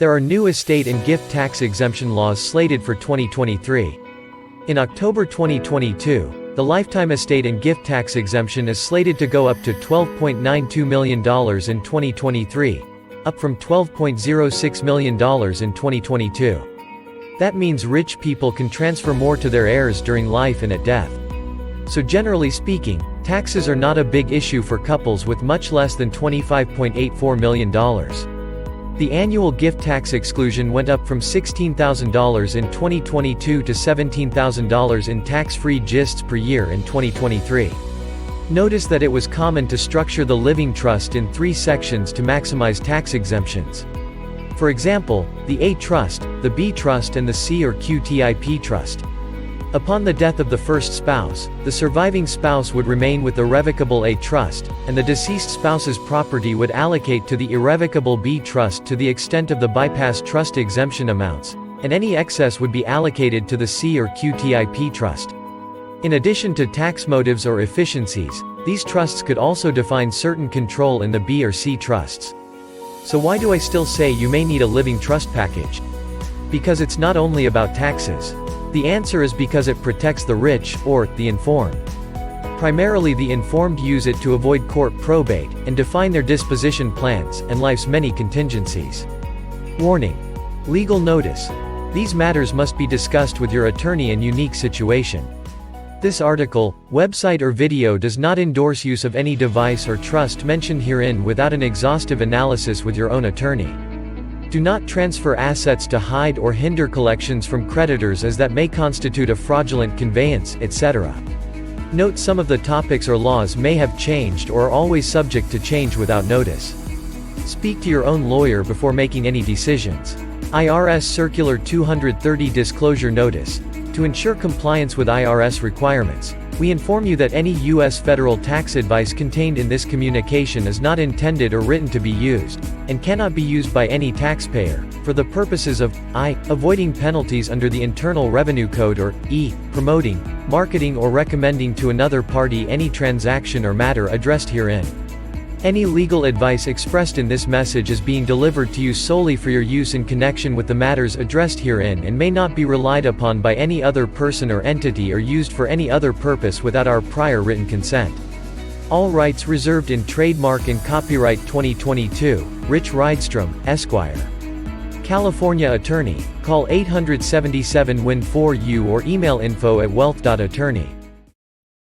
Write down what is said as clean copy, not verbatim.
There are new estate and gift tax exemption laws slated for 2023. In October 2022, the lifetime estate and gift tax exemption is slated to go up to $12.92 million in 2023, up from $12.06 million in 2022. That means rich people can transfer more to their heirs during life and at death. So generally speaking, taxes are not a big issue for couples with much less than $25.84 million. The annual gift tax exclusion went up from $16,000 in 2022 to $17,000 in tax-free gists per year in 2023. Notice that it was common to structure the living trust in 3 sections to maximize tax exemptions. For example, the A Trust, the B Trust and the C or QTIP Trust. Upon the death of the first spouse, the surviving spouse would remain with the revocable A Trust, and the deceased spouse's property would allocate to the Irrevocable B Trust to the extent of the Bypass Trust Exemption amounts, and any excess would be allocated to the C or QTIP Trust. In addition to tax motives or efficiencies, these trusts could also define certain control in the B or C trusts. So why do I still say you may need a living trust package? Because it's not only about taxes. The answer is because it protects the rich, or the informed. Primarily the informed use it to avoid court probate, and define their disposition plans, and life's many contingencies. Warning. Legal notice. These matters must be discussed with your attorney in unique situation. This article, website or video does not endorse use of any device or trust mentioned herein without an exhaustive analysis with your own attorney. Do not transfer assets to hide or hinder collections from creditors as that may constitute a fraudulent conveyance, etc. Note some of the topics or laws may have changed or are always subject to change without notice. Speak to your own lawyer before making any decisions. IRS Circular 230 Disclosure Notice. To ensure compliance with IRS requirements, we inform you that any U.S. federal tax advice contained in this communication is not intended or written to be used, and cannot be used by any taxpayer, for the purposes of I. Avoiding penalties under the Internal Revenue Code or E. Promoting, marketing or recommending to another party any transaction or matter addressed herein. Any legal advice expressed in this message is being delivered to you solely for your use in connection with the matters addressed herein and may not be relied upon by any other person or entity or used for any other purpose without our prior written consent. All rights reserved in trademark and copyright 2022, Rich Rydstrom, Esquire. California Attorney. Call 877-WIN-4U or email info@Wealth.Attorney.